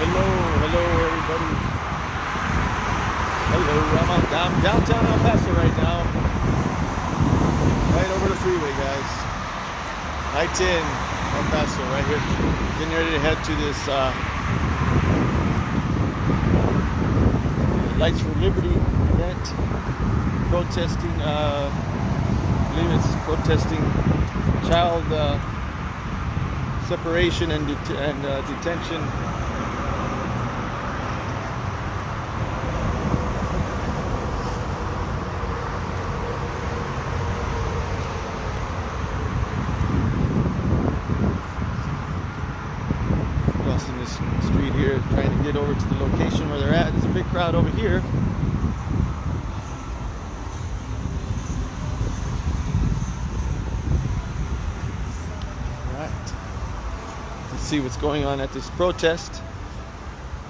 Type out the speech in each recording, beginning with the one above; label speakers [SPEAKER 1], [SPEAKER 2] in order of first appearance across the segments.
[SPEAKER 1] Hello, everybody. Hello, I'm downtown El Paso right now. Right over the freeway, guys. I-10 El Paso, right here. Getting ready to head to this Lights for Liberty event. Protesting, I believe it's protesting child separation and detention. Crossing this street here, trying to get over to the location where they're at. There's a big crowd over here. Let's see what's going on at this protest.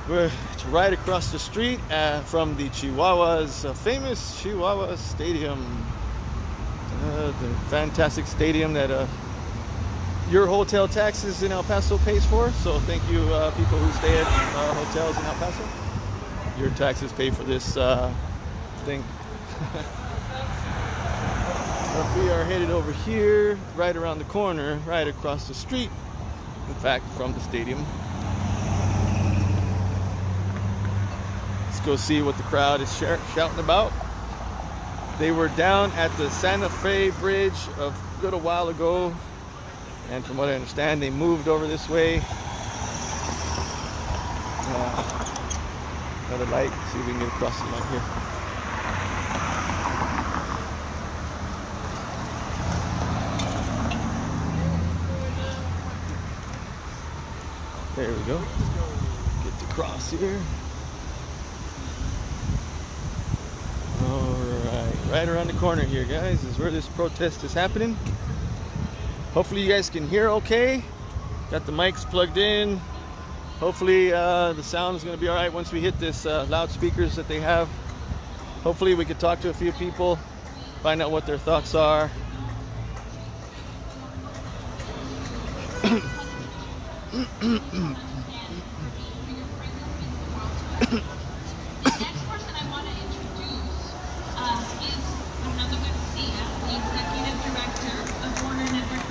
[SPEAKER 1] It's right across the street from the Chihuahuas, famous Chihuahua Stadium. The fantastic stadium that your hotel taxes in El Paso pays for. So thank you, people who stay at hotels in El Paso. Your taxes pay for this thing. We are headed over here, right around the corner, right across the street. In fact, from the stadium. Let's go see what the crowd is shouting about. They were down at the Santa Fe Bridge a little while ago, and from what I understand, they moved over this way. Another light. See if we can get across the light here. There we go. Get to cross here. Alright, right around the corner here, guys, is where this protest is happening. Hopefully you guys can hear okay. Got the mics plugged in. Hopefully the sound is going to be alright once we hit this loudspeakers that they have. Hopefully we could talk to a few people, find out what their thoughts are.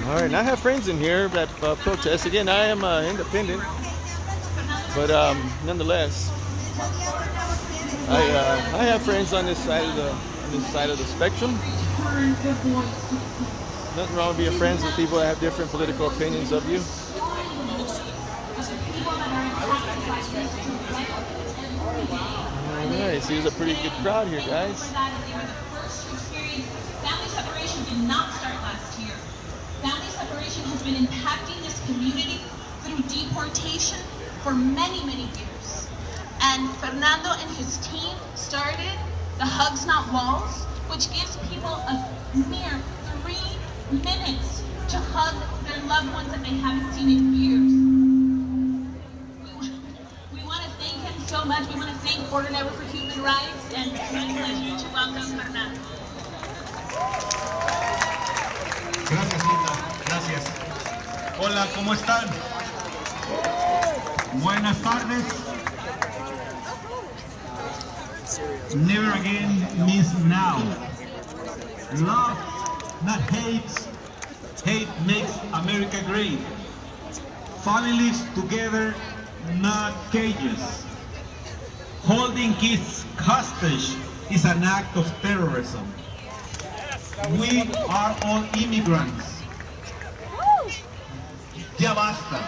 [SPEAKER 1] All right, and I have friends in here that protest. Again, I am independent, but nonetheless, I have friends on this side of the spectrum. Nothing wrong with being friends with people that have different political opinions of you. Alright, see, there's a pretty good crowd here, guys.
[SPEAKER 2] Family separation did not start last year. Family separation has been impacting this community through deportation for many, many years. And Fernando and his team started the Hugs Not Walls, which gives people a mere 3 minutes to hug their loved ones that they haven't seen in years. We want to thank him so much. We want to thank Border Network for Human Rights, and it's my pleasure to welcome Fernando.
[SPEAKER 3] Gracias, Linda. Gracias. Hola, ¿cómo están? Buenas tardes. Never again means now. Love, not hate. Hate makes America great. Families together, not cages. Holding kids hostage is an act of terrorism. We are all immigrants. Ya basta.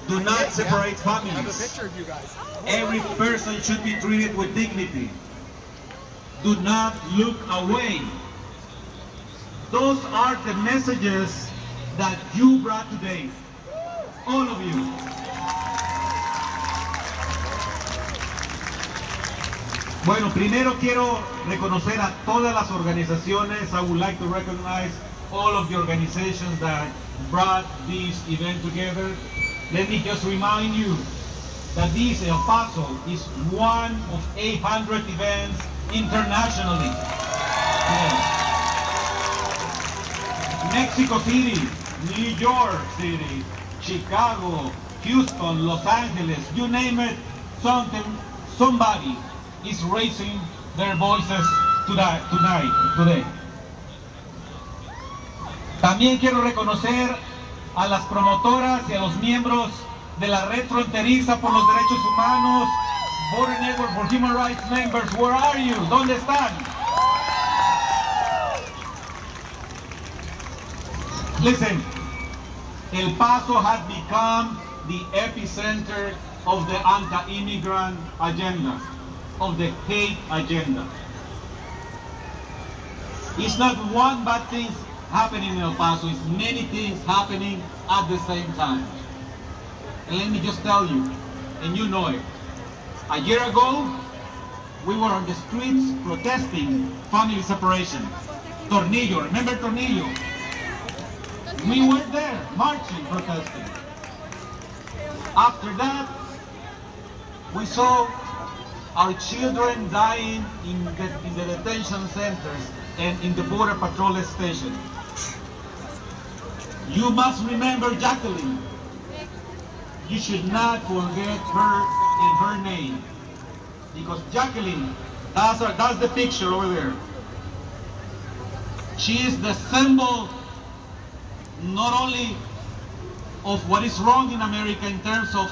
[SPEAKER 3] Do not separate families. Every person should be treated with dignity. Do not look away. Those are the messages that you brought today. All of you. Bueno, primero quiero reconocer a todas las organizaciones. I would like to recognize all of the organizations that brought this event together. Let me just remind you that this El Paso is one of 800 events internationally. Yes. Mexico City, New York City, Chicago, Houston, Los Angeles, you name it, somebody is raising their voices today. También quiero reconocer a las promotoras y a los miembros de la Red Fronteriza por los Derechos Humanos, Border Network for Human Rights members. Where are you? ¿Dónde están? Listen, El Paso has become the epicenter of the anti-immigrant agenda, of the hate agenda. It's not one bad thing happening in El Paso, it's many things happening at the same time. And let me just tell you, and you know it, a year ago, we were on the streets protesting family separation. Tornillo, remember Tornillo? We were there, marching, protesting. After that, we saw our children dying in the detention centers and in the border patrol station. You must remember Jacqueline. You should not forget her in her name. Because Jacqueline, that's the picture over there. She is the symbol not only of what is wrong in America in terms of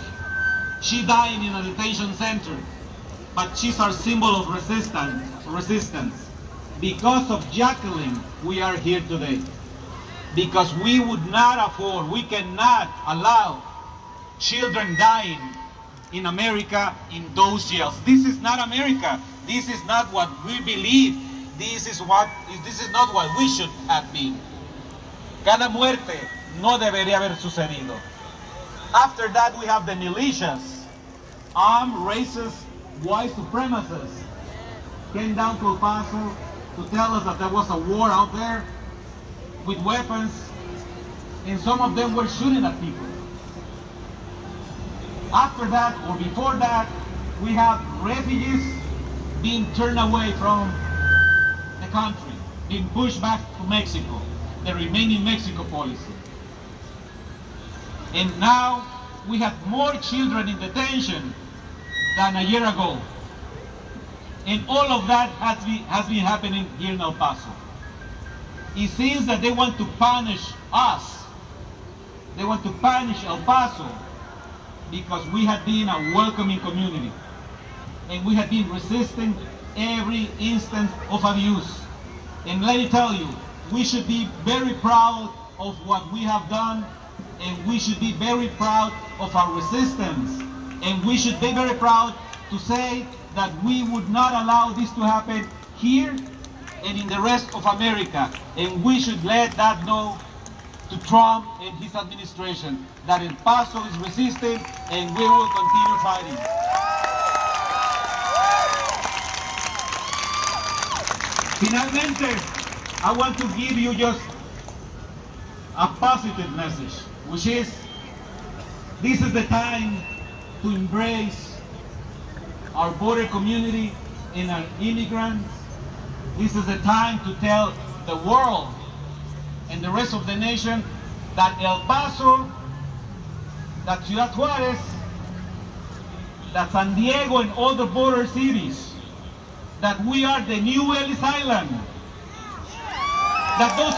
[SPEAKER 3] she dying in a detention center, but she's our symbol of resistance. Because of Jacqueline, we are here today. Because we would not afford, we cannot allow children dying in America in those jails. This is not America. This is not what we believe. This is not what we should have been. Cada muerte no debería haber sucedido. After that, we have the militias, armed, racist, white supremacists, came down to El Paso to tell us that there was a war out there with weapons, and some of them were shooting at people. After that, or before that, we have refugees being turned away from the country, being pushed back to Mexico, the Remain in Mexico policy. And now we have more children in detention than a year ago. And all of that has been happening here in El Paso. It seems that they want to punish us. They want to punish El Paso because we have been a welcoming community. And we have been resisting every instance of abuse. And let me tell you, we should be very proud of what we have done, and we should be very proud of our resistance. And we should be very proud to say that we would not allow this to happen here and in the rest of America. And we should let that know to Trump and his administration that El Paso is resisting and we will continue fighting. Finalmente, I want to give you just a positive message, which is this is the time to embrace our border community and our immigrants. This is the time to tell the world and the rest of the nation that El Paso, that Ciudad Juárez, that San Diego and all the border cities, that we are the new Ellis Island. That those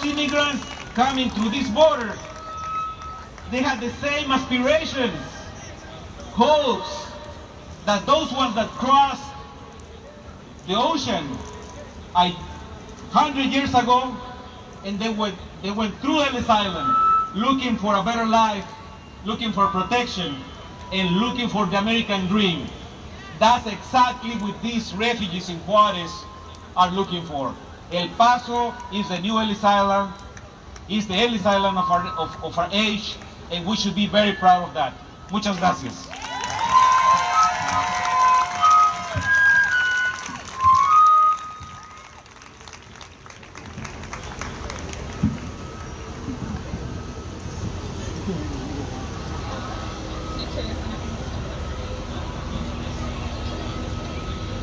[SPEAKER 3] immigrants coming through this border, they have the same aspirations, hopes, that those ones that crossed the ocean 100 years ago, and they went through Ellis Island looking for a better life, looking for protection, and looking for the American dream. That's exactly what these refugees in Juárez are looking for. El Paso is the new Ellis Island, is the Ellis Island of our age, and we should be very proud of that. Muchas gracias.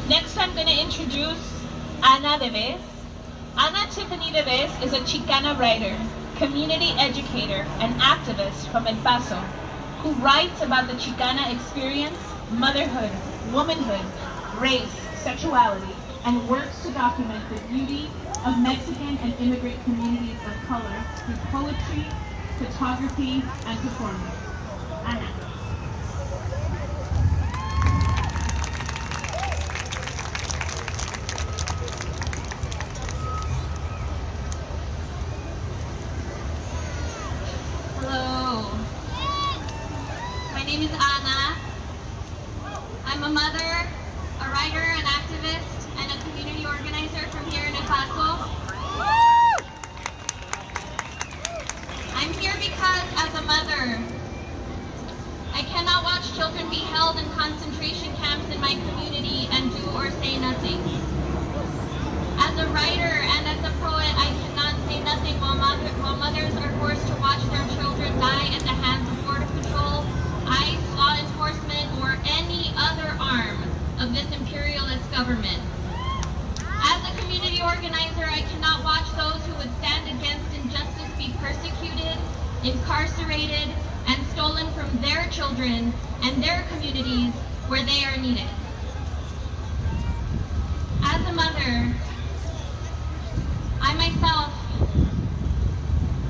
[SPEAKER 2] Next, I'm going to introduce Ana Deves. Ana Tiffany Deves is a Chicana writer. community educator and activist from El Paso, who writes about the Chicana experience, motherhood, womanhood, race, sexuality, and works to document the beauty of Mexican and immigrant communities of color through poetry, photography, and performance. Ana. Hello. My name is Ana. I'm a mother, a writer, an activist, and a community organizer from here in El Paso. I'm here because, as a mother, I cannot watch children be held in concentration camps in my community and do or say nothing. As a writer and as a poet, I cannot say nothing while mothers are forced to watch their children die at the hands of Border Patrol, ICE, law enforcement, or any other arm of this imperialist government. As a community organizer, I cannot watch those who would stand against injustice be persecuted, incarcerated, and stolen from their children and their communities where they are needed. As a mother, I myself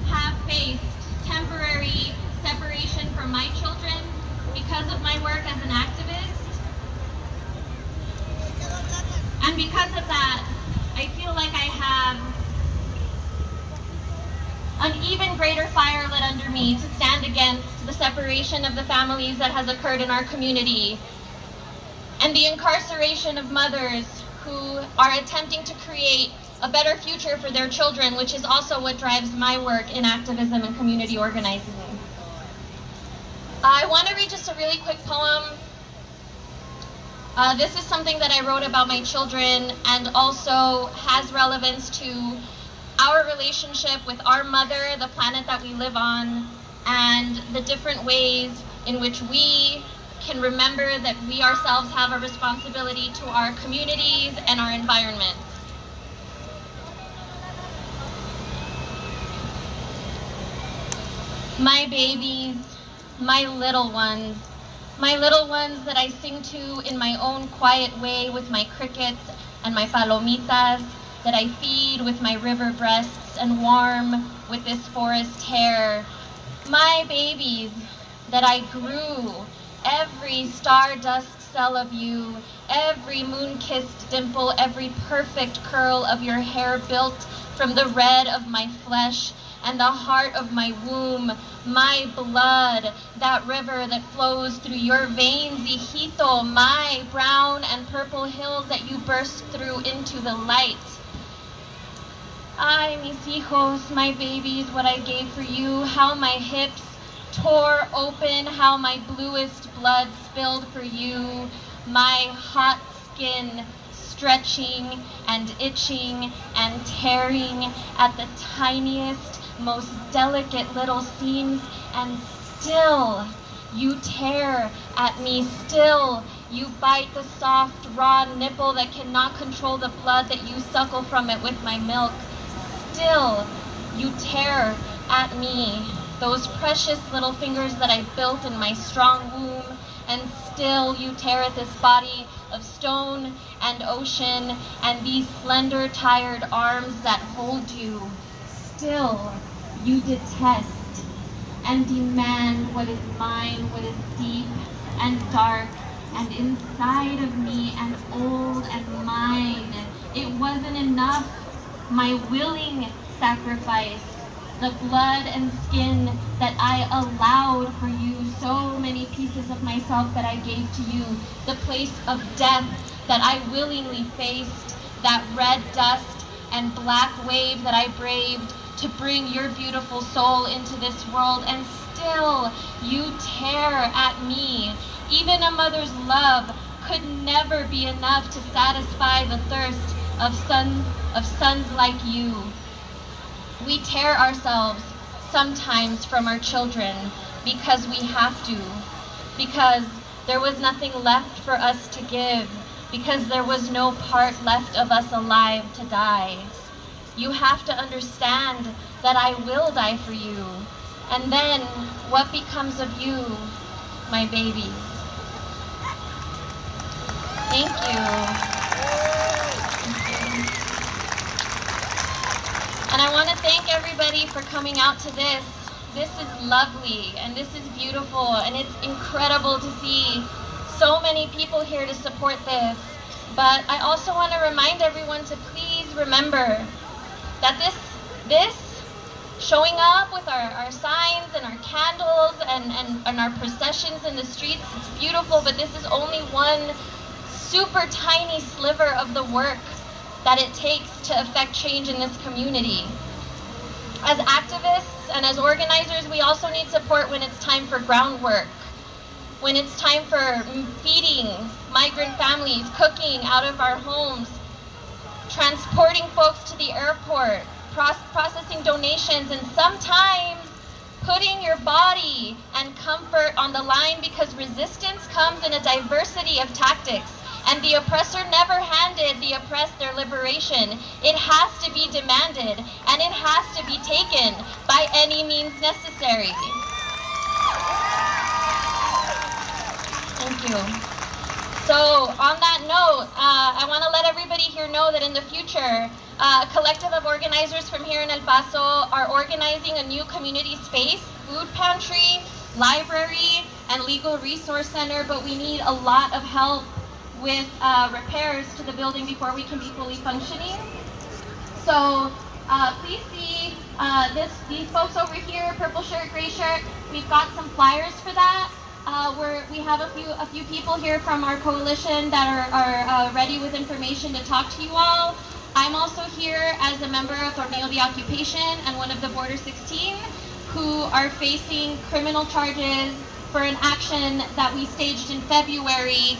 [SPEAKER 2] have faced temporary separation from my children because of my work as an activist. And because of that, I feel like I have an even greater fire lit under me to stand against the separation of the families that has occurred in our community and the incarceration of mothers who are attempting to create a better future for their children, which is also what drives my work in activism and community organizing. I want to read just a really quick poem. This is something that I wrote about my children and also has relevance to our relationship with our mother, the planet that we live on, and the different ways in which we can remember that we ourselves have a responsibility to our communities and our environments. My babies, my little ones that I sing to in my own quiet way with my crickets and my palomitas, that I feed with my river breasts and warm with this forest hair. My babies that I grew, every stardust cell of you, every moon-kissed dimple, every perfect curl of your hair built from the red of my flesh and the heart of my womb, my blood, that river that flows through your veins, hijito, my brown and purple hills that you burst through into the light. Ay, mis hijos, my babies, what I gave for you, how my hips tore open, how my bluest blood spilled for you, my hot skin stretching and itching and tearing at the tiniest, most delicate little seams, and still you tear at me, still you bite the soft, raw nipple that cannot control the blood that you suckle from it with my milk. Still you tear at me, those precious little fingers that I built in my strong womb, and still you tear at this body of stone and ocean and these slender, tired arms that hold you. Still you detest and demand what is mine, what is deep and dark and inside of me and old and mine. It wasn't enough, my willing sacrifice, the blood and skin that I allowed for you, so many pieces of myself that I gave to you, the place of death that I willingly faced, that red dust and black wave that I braved to bring your beautiful soul into this world, and still you tear at me. Even a mother's love could never be enough to satisfy the thirst of sons like you. We tear ourselves sometimes from our children because we have to, because there was nothing left for us to give, because there was no part left of us alive to die. You have to understand that I will die for you. And then what becomes of you, my babies? Thank you. And I want to thank everybody for coming out to this. This is lovely and this is beautiful and it's incredible to see so many people here to support this. But I also want to remind everyone to please remember that this showing up with our signs and our candles and our processions in the streets, it's beautiful, but this is only one super tiny sliver of the work that it takes to affect change in this community. As activists and as organizers, we also need support when it's time for groundwork, when it's time for feeding migrant families, cooking out of our homes, transporting folks to the airport, processing donations, and sometimes putting your body and comfort on the line, because resistance comes in a diversity of tactics. And the oppressor never handed the oppressed their liberation. It has to be demanded, and it has to be taken by any means necessary. Thank you. So on that note, I want to let everybody here know that in the future, a collective of organizers from here in El Paso are organizing a new community space, food pantry, library, and legal resource center, but we need a lot of help with repairs to the building before we can be fully functioning. So please see these folks over here, purple shirt, gray shirt. We've got some flyers for that. We have a few people here from our coalition that are ready with information to talk to you all. I'm also here as a member of Tornillo de Occupation and one of the Border 16 who are facing criminal charges for an action that we staged in February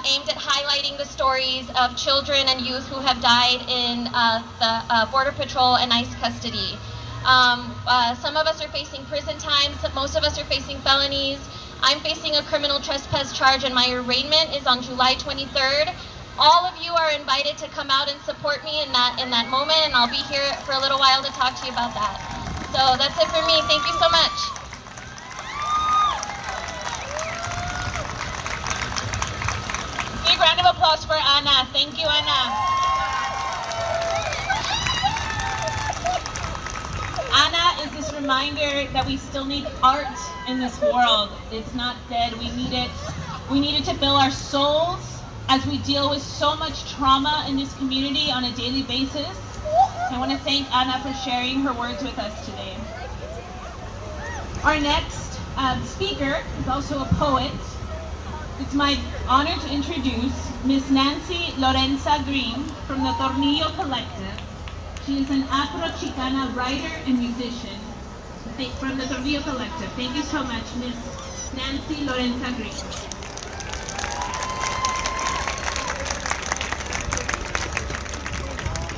[SPEAKER 2] aimed at highlighting the stories of children and youth who have died in the Border Patrol and ICE custody. Some of us are facing prison time, most of us are facing felonies. I'm facing a criminal trespass charge and my arraignment is on July 23rd. All of you are invited to come out and support me in that moment, and I'll be here for a little while to talk to you about that. So that's it for me. Thank you so much. Big round of applause for Ana. Thank you, Ana. Ana is this reminder that we still need art in this world. It's not dead. We need it. We need it to fill our souls as we deal with so much trauma in this community on a daily basis. I want to thank Ana for sharing her words with us today. Our next speaker is also a poet. It's my honor to introduce Miss Nancy Lorenza Green from the Tornillo Collective. She is an Afro-Chicana writer and musician from the Tornillo Collective. Thank you so much, Miss Nancy Lorenza Green.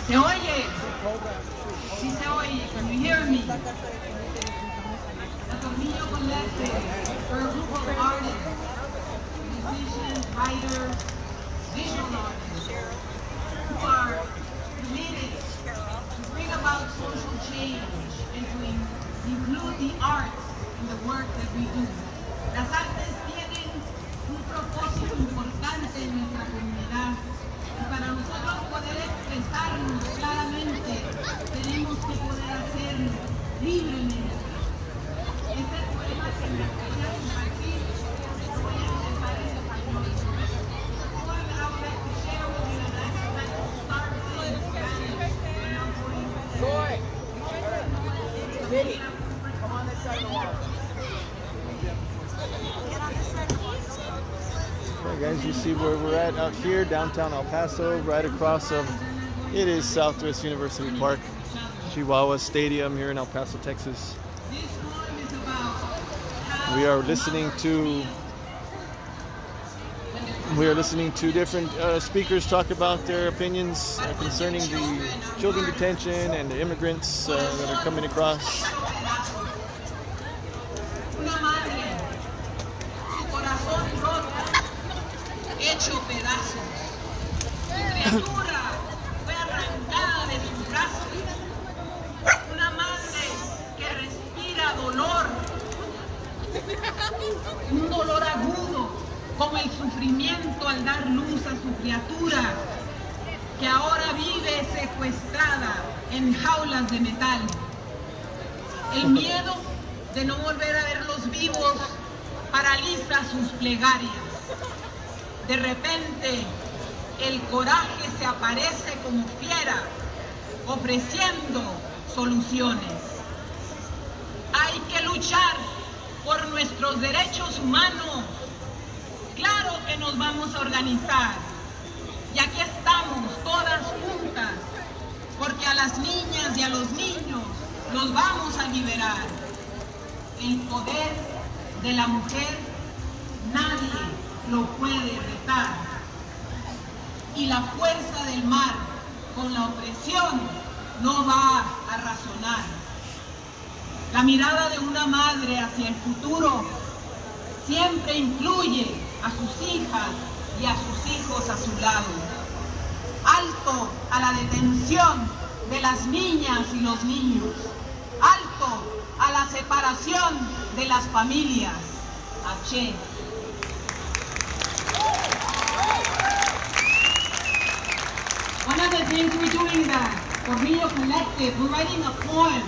[SPEAKER 4] ¿Se oye? Sí se oye. Can you hear me? The Tornillo Collective, we're a group of artists, musicians, writers, visual artists, who are committed to bring about social change and to include the arts in the work that we do. Las artes tienen un propósito importante en nuestra comunidad. Y para nosotros poder expresarnos claramente, tenemos que poder hacerlo libremente. Este poema que me gustaría compartir, lo voy a empezar en español. The poem I would like to share with you, and I would like to start in Spanish, and I'm going to
[SPEAKER 5] Joy! Biddy, come on this side of the wall.
[SPEAKER 1] Alright guys, you see where we're at out here, downtown El Paso, right across from, it is Southwest University Park, Chihuahua Stadium here in El Paso, Texas. We are listening to different speakers talk about their opinions concerning the children detention and the immigrants that are coming across.
[SPEAKER 4] Hecho pedazos. Su criatura fue arrancada de sus brazos. Una madre Un dolor agudo, como el sufrimiento al dar luz a su criatura, que ahora vive secuestrada en jaulas de metal. El miedo de no volver a verlos vivos paraliza sus plegarias. De repente, el coraje se aparece como fiera, ofreciendo soluciones. Hay que luchar por nuestros derechos humanos. Claro que nos vamos a organizar. Y aquí estamos todas juntas, porque a las niñas y a los niños los vamos a liberar. El poder de la mujer nadie lo puede retar. Y la fuerza del mar con la opresión no va a razonar. La mirada de una madre hacia el futuro siempre incluye a sus hijas y a sus hijos a su lado. Alto a la detención de las niñas y los niños. Alto a la separación de las familias. Aché. One of the things we're doing that, Corrillo Collective, we're writing a poem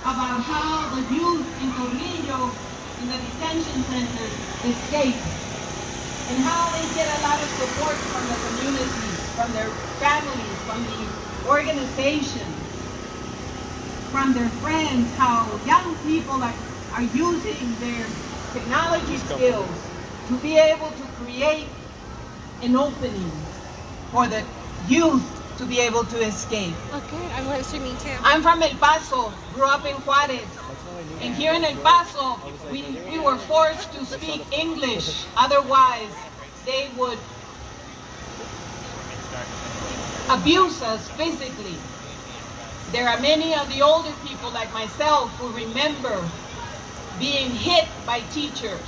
[SPEAKER 4] about how the youth in Corrillo, in the detention centers, escape, and how they get a lot of support from the community, from their families, from the organization, from their friends, how young people are using their technology skills to be able to create an opening for the youth to be able to escape.
[SPEAKER 6] Okay, I'm live streaming too.
[SPEAKER 4] I'm from El Paso, grew up in Juarez. And here in El Paso, we were forced to speak English. Otherwise, they would abuse us physically. There are many of the older people like myself who remember being hit by teachers,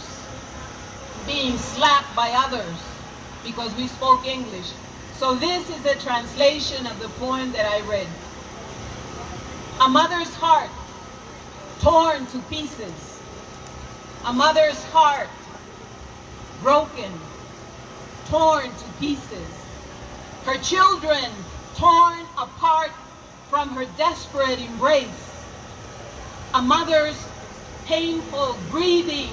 [SPEAKER 4] being slapped by others because we spoke English. So this is a translation of the poem that I read. A mother's heart torn to pieces. A mother's heart broken, torn to pieces. Her children torn apart from her desperate embrace. A mother's painful breathing,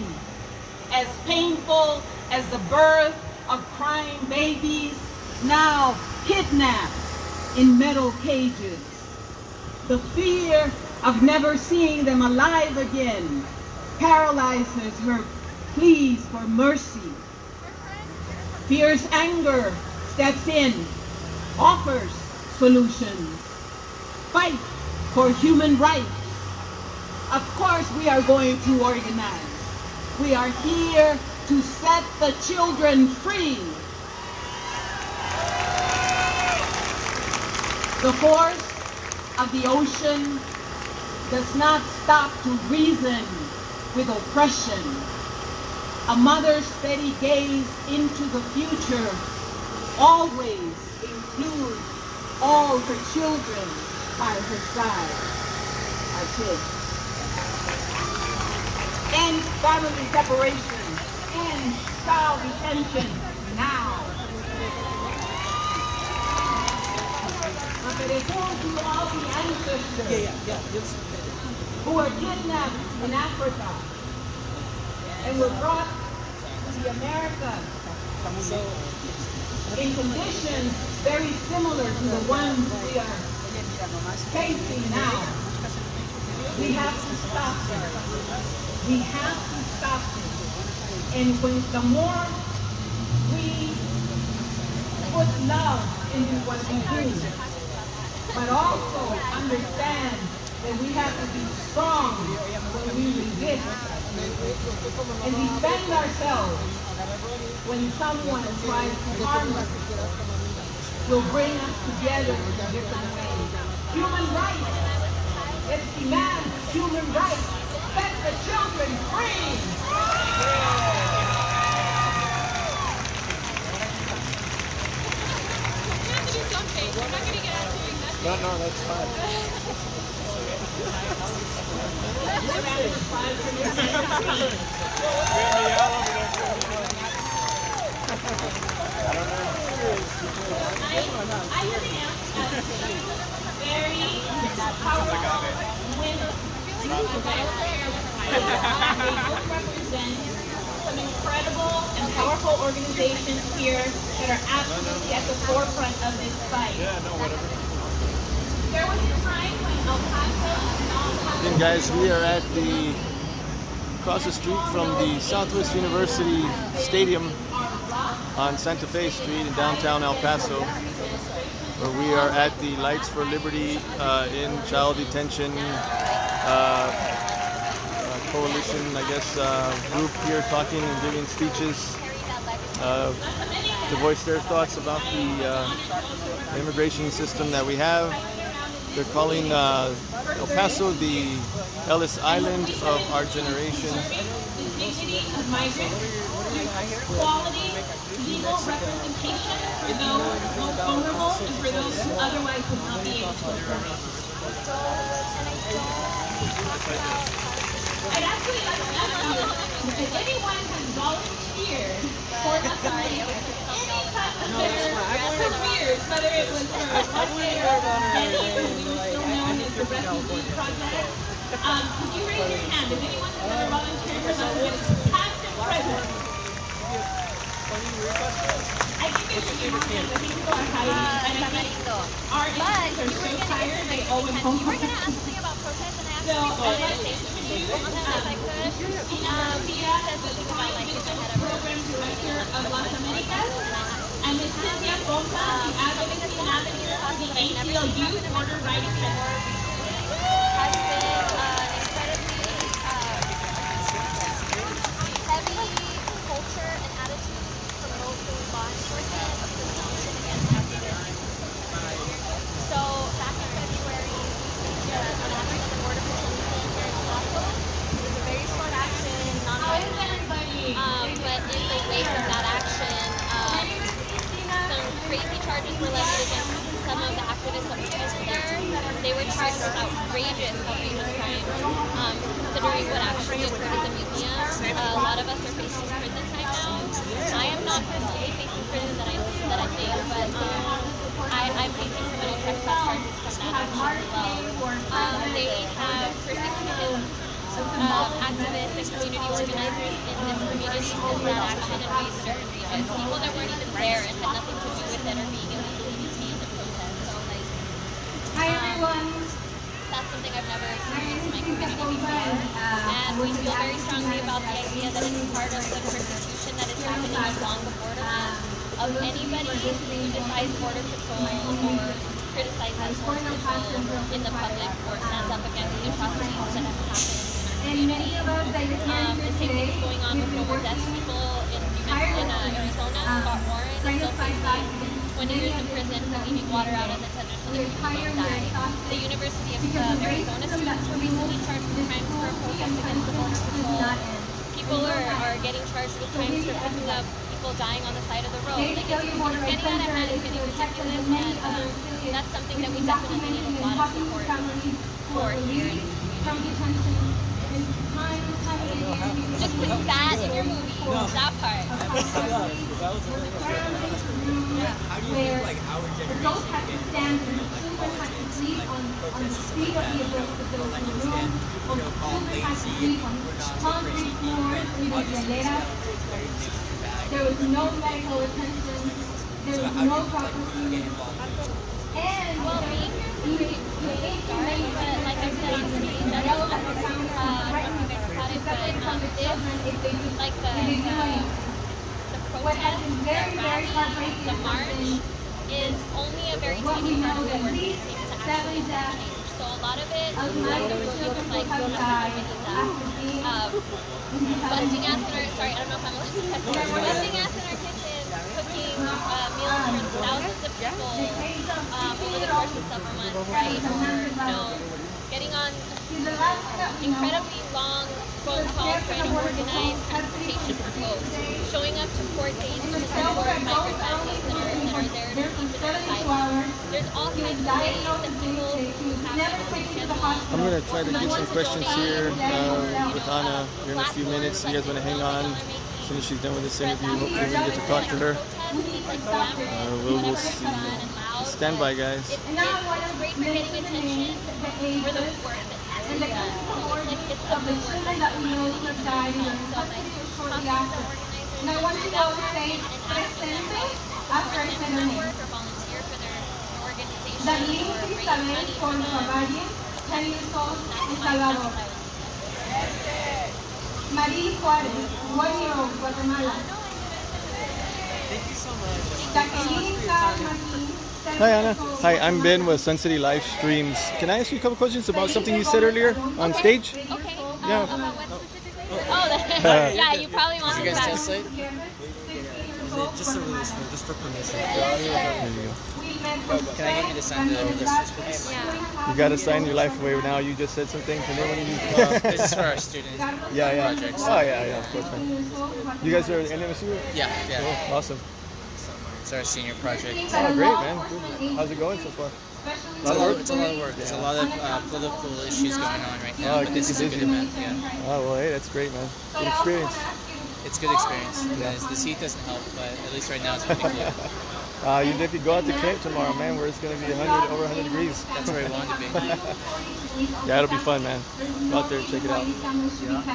[SPEAKER 4] as painful as the birth of crying babies, now kidnapped in metal cages. The fear of never seeing them alive again paralyzes her pleas for mercy. Fierce anger steps in, offers solutions. Fight for human rights. Of course we are going to organize. We are here to set the children free. The force of the ocean does not stop to reason with oppression. A mother's steady gaze into the future always includes all her children by her side. That's it. End family separation. End child detention now. To all the ancestors who were kidnapped in Africa and were brought to the Americas in conditions very similar to the ones we are facing now. We have to stop this. We have to stop this. And the more we put love into what we do, but also understand that we have to be strong when we resist and defend ourselves when someone tries to harm us, will bring us together in a different way. Human rights. Let's demand human rights. Set the children free.
[SPEAKER 1] No, that's fine.
[SPEAKER 2] I have very powerful women represent some incredible and powerful organizations here that are absolutely at the forefront of this fight. There was a time when El Paso
[SPEAKER 1] And guys, we are at the across the street from the Southwest University Stadium on Santa Fe Street in downtown El Paso, where we are at the Lights for Liberty in child detention coalition, I guess, group here talking and giving speeches to voice their thoughts about the immigration system that we have. They're calling El Paso the Ellis Island of our generation.
[SPEAKER 2] The dignity of migrants, quality, legal representation for those most vulnerable and for those who otherwise would not be able to afford it. I'd actually like to ask you if anyone has volunteered for us to make any type of their careers, whether it was for one day or many, because we were still known as the Refugee Project. Could you raise your hand if anyone has ever volunteered for something past and present? I think it's important that people are hiding, and I think our agencies are so tired they owe us home.
[SPEAKER 6] You were going to ask something about protest, and I
[SPEAKER 2] So I'd like to
[SPEAKER 6] asked you
[SPEAKER 2] introduce
[SPEAKER 6] if I could.
[SPEAKER 2] Tia, the Program Director of Las Americas, and Ms. Cynthia Ponta, the Advocacy and Advocate of the ACLU Border Rights Center.
[SPEAKER 6] Has been incredibly heavy culture and attitude from local law enforcement of persecution against activists. So back in February, we staged an action at the Border Patrol here in El Paso. It was a very short action, non-violent, but in the wake of that action, some crazy charges were levied against some of the activists that were there. They were charged with outrageous crimes, considering what actually occurred at the museum. A lot of us are facing prison time now. I am not personally facing prison that I think, but I'm facing criminal trespass charges from that action as well. They have persecuted activists and community organizers in this community since that action and raised their egregious. People that weren't even there and had nothing to do with it are being illegally detained in protest. So
[SPEAKER 2] Hi everyone.
[SPEAKER 6] that's something I've never experienced in my community before. And we feel very strongly about the idea that it's part of the persecution that is happening along the borderlands of anybody who defies Border Patrol or criticizes Border Patrol in the public or stands up against the atrocities that have happened.
[SPEAKER 2] And many of us that you're hearing
[SPEAKER 6] The same thing is going on with over deaf people in Arizona. Scott Warren is still facing 20 years in prison for leaving water out of the tender so that people don't die. The University of Arizona students were recently charged with crimes for a protest against the Border Patrol. People are getting charged with crimes for picking up people dying on the side of the road. Like, it's getting out of hand, it's getting ridiculous, and that's something that we definitely need a lot of support for here in this community. Just put that in your movie, that part.
[SPEAKER 2] Where adults have to stand and the children have to sleep on the street of the adults if there was no room, or the children have to sleep on concrete floors in the hieleras. There was no medical attention, there was no proper food. And
[SPEAKER 6] Well, being here is great start, but like I said on stage, I don't know if you guys caught it, but this, like the protest, the march is only a very tiny part of what we're facing to actually change. So a lot of it is like the routine of like busting ass in our, sorry, I don't know if I'm allowed to cuss, busting ass in our kitchens, cooking meals for thousands of people over the course of summer months, right? Or, getting on incredibly long phone calls trying to organize transportation for folks, showing up to court dates to support migrant families that are there deep in the cycle. There's all kinds of ways that people who have
[SPEAKER 1] I'm going to try to get some questions here with Anna here in a few minutes. You guys want to hang on as soon as she's done with this interview. Hopefully we can get to talk to her. We'll see. Stand by, guys.
[SPEAKER 6] It's great for getting attention for the work that has to be done. It's of the work that we know so
[SPEAKER 2] And I want to go say presente after the name.
[SPEAKER 6] or volunteer for their organization.
[SPEAKER 2] Daniel Isabel Cordovalle, 10 years old, El Salvador. Marie Juárez, 1-year-old, Guatemala.
[SPEAKER 5] Thank you so much.
[SPEAKER 2] Jacqueline San Martin, 7
[SPEAKER 1] Hi, Anna.
[SPEAKER 2] years old,
[SPEAKER 1] Hi, I'm Ben
[SPEAKER 2] Guatemala.
[SPEAKER 1] with Sun City Live Streams. Can I ask you a couple questions about something you said earlier on stage?
[SPEAKER 6] Okay.
[SPEAKER 1] Yeah.
[SPEAKER 6] About what specifically? Oh, yeah, you probably want
[SPEAKER 5] Did
[SPEAKER 6] to
[SPEAKER 5] you guys
[SPEAKER 6] back.
[SPEAKER 5] translate? Just a release form, just for permission.
[SPEAKER 1] There you go.
[SPEAKER 5] Can I get you to sign the list, please?
[SPEAKER 6] Yeah.
[SPEAKER 1] You got to sign your life away now. You just said some things, and then what do you
[SPEAKER 5] This is for our students.
[SPEAKER 1] Yeah.
[SPEAKER 5] Projects.
[SPEAKER 1] Oh, yeah, of course, man. You guys are at NMSU?
[SPEAKER 5] Yeah.
[SPEAKER 1] Cool. Awesome.
[SPEAKER 5] It's our senior project.
[SPEAKER 1] Oh, great, man. Good. How's it going so far?
[SPEAKER 5] It's a lot of work. There's a lot of political issues going on right now,
[SPEAKER 1] Oh,
[SPEAKER 5] but this is a good
[SPEAKER 1] busy.
[SPEAKER 5] event. Yeah.
[SPEAKER 1] Oh, well, hey, that's great, man. Good experience.
[SPEAKER 5] It's good experience. The heat doesn't help, but at least right now it's pretty cool.
[SPEAKER 1] You could go out to camp tomorrow, man, where it's going to be over 100 degrees.
[SPEAKER 5] That's where I want to be.
[SPEAKER 1] Yeah, it'll be fun, man. Go out there and check it out.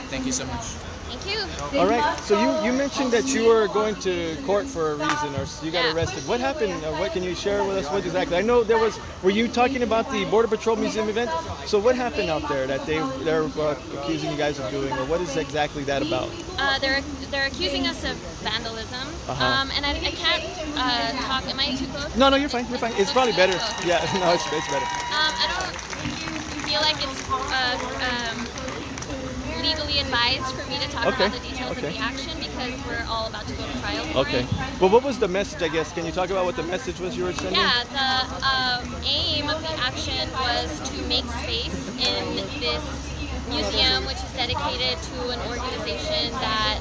[SPEAKER 5] Thank you so much.
[SPEAKER 6] Thank you.
[SPEAKER 1] All right. So you mentioned that you were going to court for a reason, or you got
[SPEAKER 6] Yeah.
[SPEAKER 1] arrested. What happened? What can you share with us? What exactly? I know there was. Were you talking about the Border Patrol Museum event? So what happened out there that they're accusing you guys of doing, or what is exactly that about?
[SPEAKER 6] They're accusing us of vandalism, and I can't talk. Am I too close?
[SPEAKER 1] No, you're fine. You're fine. It's probably better.
[SPEAKER 6] Okay.
[SPEAKER 1] Yeah, no, it's better.
[SPEAKER 6] I don't feel like it's legally advised for me to talk about the details of the action because we're all about to go to trial for
[SPEAKER 1] Okay.
[SPEAKER 6] it.
[SPEAKER 1] Well, what was the message? I guess. Can you talk about what the message was you were sending?
[SPEAKER 6] Yeah, the aim of the action was to make space in this museum, which is dedicated to an organization that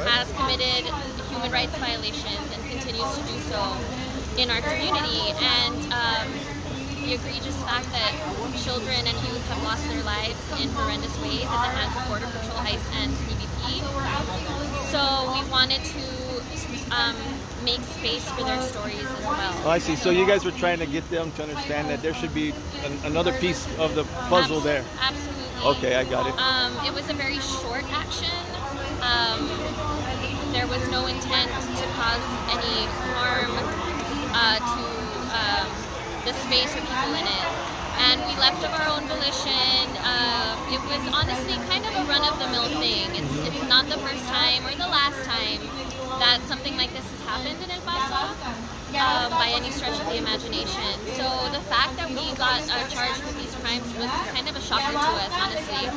[SPEAKER 6] has committed human rights violations and continues to do so in our community. And the egregious fact that children and youth have lost their lives in horrendous ways at the hands of Border Patrol, ICE, and CBP. So we wanted to make space for their stories as well.
[SPEAKER 1] Oh, I see. So you guys were trying to get them to understand that there should be another piece of the puzzle there.
[SPEAKER 6] Absolutely.
[SPEAKER 1] Okay, I got it.
[SPEAKER 6] It was a very short action. There was no intent to cause any harm to the space or people in it. And we left of our own volition. It was honestly kind of a run-of-the-mill thing. It's not the first time or the last time that something like this has happened in El Paso by any stretch of the imagination. So the fact that we got charged with these crimes was kind of a shocker to us, honestly.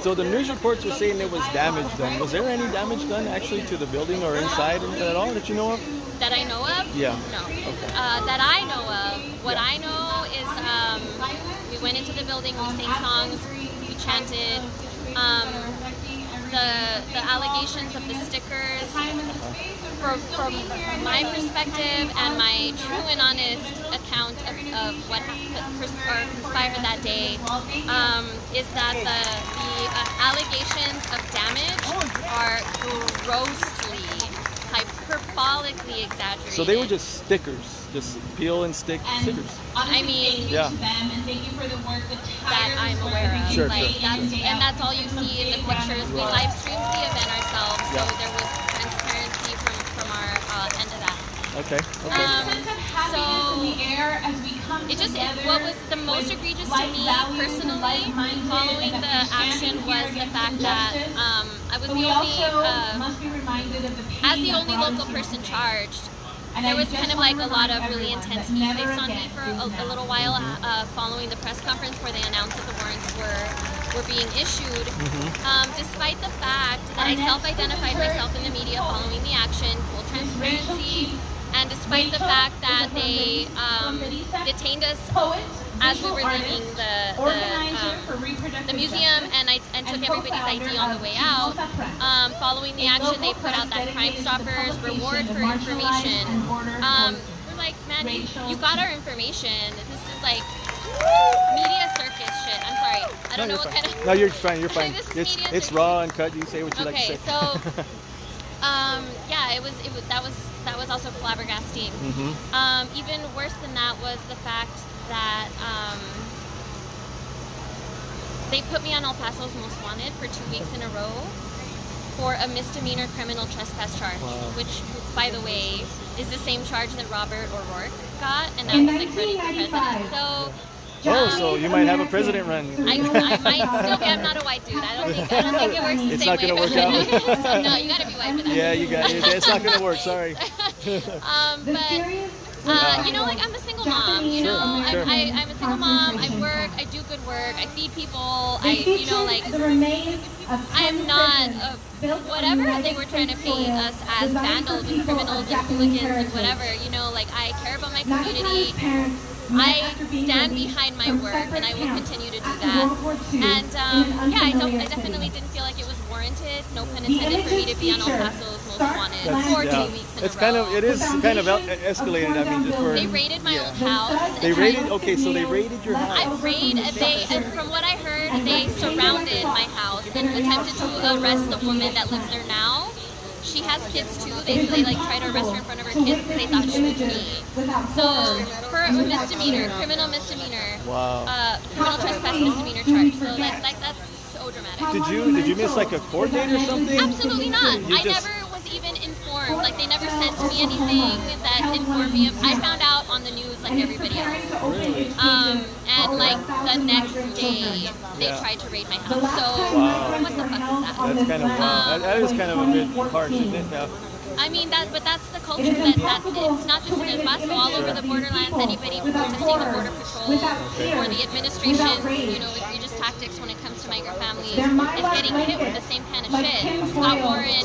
[SPEAKER 1] So the news reports were saying there was damage done. Was there any damage done actually to the building or inside at all that you know of?
[SPEAKER 6] That I know of?
[SPEAKER 1] Yeah.
[SPEAKER 6] No.
[SPEAKER 1] Okay.
[SPEAKER 6] That I know of. What I know is we went into the building, we sang songs, we chanted. The allegations of the stickers, from my perspective and my true and honest account of what conspired that day, is that the allegations of damage are grossly, hyperbolically exaggerated.
[SPEAKER 1] So they were just stickers, just peel and stick stickers.
[SPEAKER 6] I mean,
[SPEAKER 1] Yeah.
[SPEAKER 2] them and thank you for the work
[SPEAKER 6] that I'm aware of.
[SPEAKER 1] Sure,
[SPEAKER 6] like,
[SPEAKER 1] sure.
[SPEAKER 6] That's all you see in the pictures. We live streamed the event ourselves, so there was transparency from our end of that.
[SPEAKER 1] Okay.
[SPEAKER 6] What was the most egregious to me personally following the action was the fact that I was the only, as the only local person charged. There was kind of like a lot of really intense heat based on me for a little while following the press conference where they announced that the warrants were being issued. Despite the fact that I self-identified myself in the media following the action, full transparency, and despite the fact that they detained us as we were leaving the museum and took everybody's ID on the way out, following the action, they put out that Crime Stoppers reward for information. We're like, man, you got our information. This is like media circus shit. I'm sorry. I don't know what kind of...
[SPEAKER 1] No, you're fine. You're fine.
[SPEAKER 6] This is media
[SPEAKER 1] It's
[SPEAKER 6] circus.
[SPEAKER 1] raw and cut. You say what you like to say.
[SPEAKER 6] Okay, so yeah, that was also flabbergasting. Even worse than that was the fact that they put me on El Paso's Most Wanted for 2 weeks in a row for a misdemeanor criminal trespass charge, which, by the way, is the same charge that Robert O'Rourke got, and that was like running for president.
[SPEAKER 1] So you might have a president run.
[SPEAKER 6] I might still be. I'm not a white dude. I don't think it works the
[SPEAKER 1] It's
[SPEAKER 6] same
[SPEAKER 1] not
[SPEAKER 6] way.
[SPEAKER 1] gonna work out.
[SPEAKER 6] So no, you gotta be white for that.
[SPEAKER 1] Yeah, you got it. It's not gonna work. Sorry.
[SPEAKER 6] You know, like I'm a single mom. You know,
[SPEAKER 1] Sure.
[SPEAKER 6] I'm a single mom. I work. I do good work. I feed people. I'm not whatever they were trying to paint us as vandals and criminals and hooligans and whatever. You know, like I care about my community. I stand behind my work, and I will continue to do that. And yeah, I definitely didn't feel like it was warranted, no pun intended, for me to be on El Paso's Most Wanted for 2 weeks in a row.
[SPEAKER 1] It is kind of escalated. I mean, just for
[SPEAKER 6] They raided my old house.
[SPEAKER 1] They raided. Okay, so they raided your house.
[SPEAKER 6] And from what I heard, they surrounded my house and attempted to arrest the woman that lives there now. She has kids too. They like tried to arrest her in front of her kids because they thought she was me. So for a misdemeanor, criminal misdemeanor, criminal trespass misdemeanor charge. So that's so dramatic.
[SPEAKER 1] Did you miss like a court date or something?
[SPEAKER 6] Absolutely not. I never was even informed. Like they never sent me anything that informed me. I found out on the news like everybody else. And like the next day, they tried to raid my house. So what the fuck is that?
[SPEAKER 1] That's kind of wild. That is kind of a bit harsh, isn't it?
[SPEAKER 6] I mean but that's the culture that it's not just in El Paso, all over the borderlands. Anybody protesting the border patrol or the administration, you know, egregious tactics when it comes to migrant families is getting hit with the same kind of shit. Scott Warren,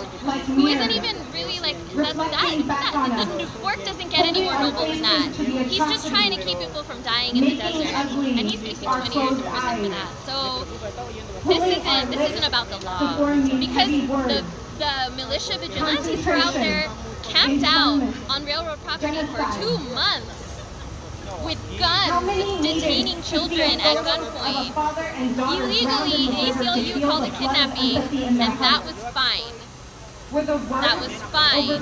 [SPEAKER 6] who isn't even really like the work doesn't get any more noble than that. He's just trying to keep people from dying in the desert, and he's facing 20 years in prison for that. So this isn't about the law, because the militia vigilantes were out there camped out on railroad property for 2 months with guns, detaining children at gunpoint. Illegally, the ACLU called it kidnapping, and that was fine. That was fine.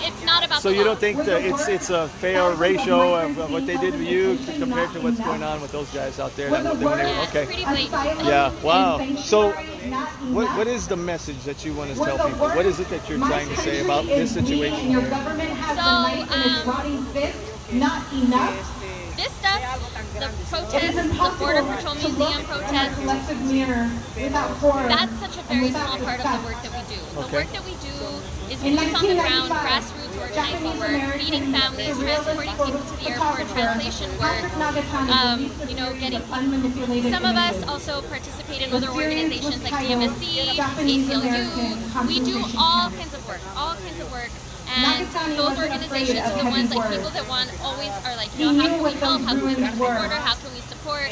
[SPEAKER 6] It's not about.
[SPEAKER 1] So
[SPEAKER 6] the
[SPEAKER 1] you
[SPEAKER 6] law.
[SPEAKER 1] don't think that it's a fair ratio of what they did to you compared to what's going on with those guys out there?
[SPEAKER 6] Yeah,
[SPEAKER 1] Okay.
[SPEAKER 6] it's pretty blatant.
[SPEAKER 1] Yeah. Wow. So, what is the message that you want to tell people? What is it that you're trying to say about this situation?
[SPEAKER 6] This stuff, the protests, the Border Patrol Museum protests, that's such a very small part of the work that we do. The work that we do is boots on the ground, grassroots organizing work, feeding families, transporting people to the airport, translation work, you know, getting some of us also participate in other organizations like DMSC, ACLU. We do all kinds of work. And those organizations are the ones, like people that always are like, you know, how can we help? How can we protect the border? How can we support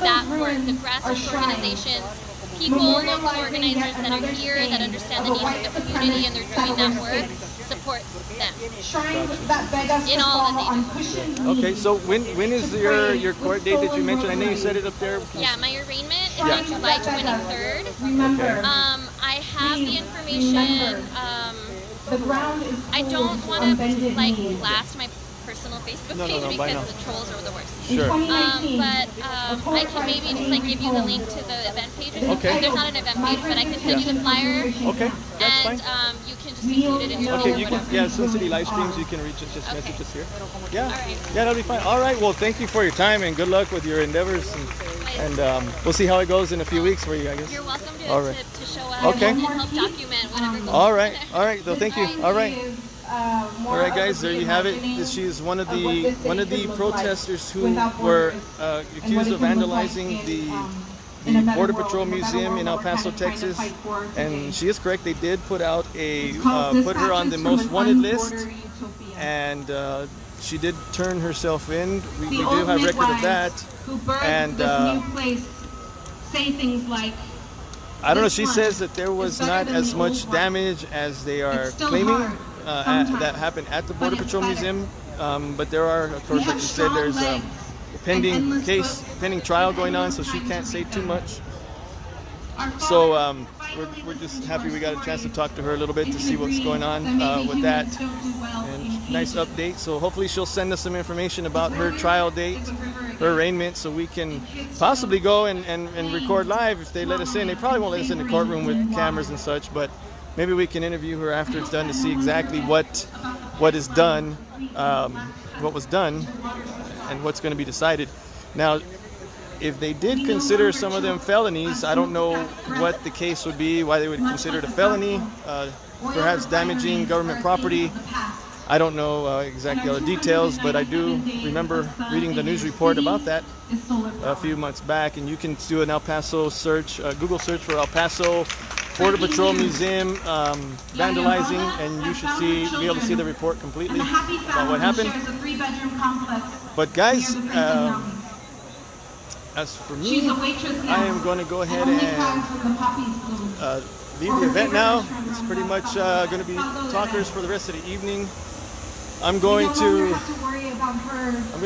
[SPEAKER 6] that work? The grassroots organizations, people, local organizers that are here, that understand the needs of the community, and they're doing that work, support them in all that they do.
[SPEAKER 1] Okay, so when is your court date that you mentioned? I know you said it up there.
[SPEAKER 6] Yeah, my arraignment is on July 23rd. I have the information. I don't want to like blast my personal Facebook page because the trolls are the worst.
[SPEAKER 1] Sure.
[SPEAKER 6] But I can maybe just like give you the link to the event page or something.
[SPEAKER 1] Okay.
[SPEAKER 6] There's not an event page, but I can send you the flyer.
[SPEAKER 1] Okay, that's
[SPEAKER 6] And
[SPEAKER 1] fine.
[SPEAKER 6] you can just include it in your
[SPEAKER 1] Okay,
[SPEAKER 6] thing
[SPEAKER 1] you
[SPEAKER 6] or
[SPEAKER 1] can,
[SPEAKER 6] whatever.
[SPEAKER 1] Sun City live streams, you can reach us, just message us here. Yeah,
[SPEAKER 6] right.
[SPEAKER 1] yeah, that'll be fine. All right, well, thank you for your time and good luck with your endeavors. And we'll see how it goes in a few weeks for you, I guess.
[SPEAKER 6] You're welcome to show up
[SPEAKER 1] Okay.
[SPEAKER 6] and help document whatever goes on.
[SPEAKER 1] All right, so thank you. All right. All right, guys, there you have it. She's one of the protesters who were accused of vandalizing the Border Patrol Museum in El Paso, Texas, and she is correct. They did put out put her on the most wanted list, and she did turn herself in. We do have record of that.
[SPEAKER 4] Who burned
[SPEAKER 1] And
[SPEAKER 4] this new place say things like,
[SPEAKER 1] I don't know. She says that there was not as much damage as they are claiming that happened at the Border Patrol Museum. But there are, of course, like you said, there's a pending trial going on, so she can't say too much. So we're just happy we got a chance to talk to her a little bit to see what's going on with that. And nice update. So hopefully she'll send us some information about her trial date, her arraignment, so we can possibly go and record live if they let us in. They probably won't let us in the courtroom with cameras and such, but maybe we can interview her after it's done to see exactly what is done, what was done, and what's going to be decided. Now, if they did consider some of them felonies, I don't know what the case would be, why they would consider it a felony, perhaps damaging government property. I don't know exactly all the details, but I do remember reading the news report about that a few months back, and you can do an El Paso search, Google search for El Paso Border Patrol Museum vandalizing, and you should be able to see the report completely about what happened. But guys, as for me, I am going to go ahead and leave the event now. It's pretty much going to be talkers for the rest of the evening. I'm going to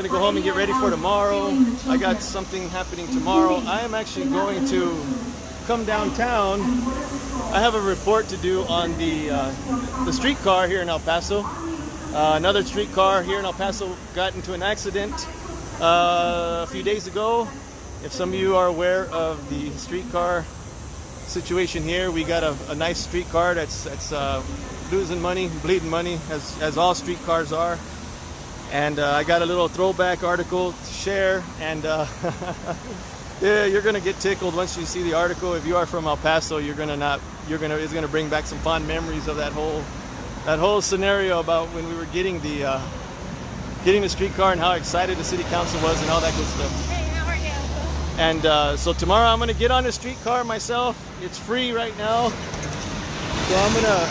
[SPEAKER 1] go home and get ready for tomorrow. I got something happening tomorrow. I am actually going to come downtown. I have a report to do on the streetcar here in El Paso. Another streetcar here in El Paso got into an accident a few days ago. If some of you are aware of the streetcar situation here, we got a nice streetcar that's losing money, bleeding money, as all streetcars are. And I got a little throwback article to share, and yeah, you're gonna get tickled once you see the article. If you are from El Paso, it's gonna bring back some fond memories of that whole scenario about when we were getting the streetcar and how excited the city council was and all that good stuff. And so tomorrow I'm gonna get on the streetcar myself. It's free right now, so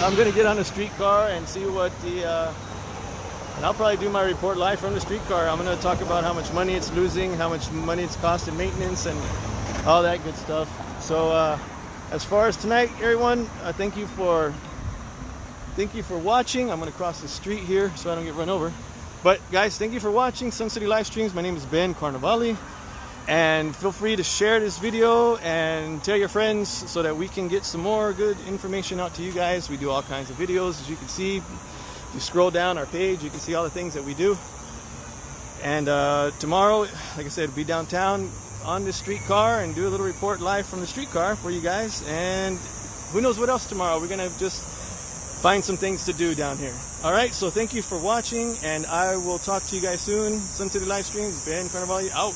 [SPEAKER 1] I'm gonna get on the streetcar and see what and I'll probably do my report live from the streetcar. I'm gonna talk about how much money it's losing, how much money it's costing maintenance, and all that good stuff. So as far as tonight, everyone, thank you for watching. I'm gonna cross the street here so I don't get run over. But guys, thank you for watching Sun City Live Streams. My name is Ben Carnevale. And feel free to share this video and tell your friends so that we can get some more good information out to you guys. We do all kinds of videos, as you can see. If you scroll down our page, you can see all the things that we do. And tomorrow, like I said, be downtown on this streetcar and do a little report live from the streetcar for you guys. And who knows what else tomorrow. We're going to just find some things to do down here. All right, so thank you for watching, and I will talk to you guys soon. Sun City Live Streams, Ben Carnevale out.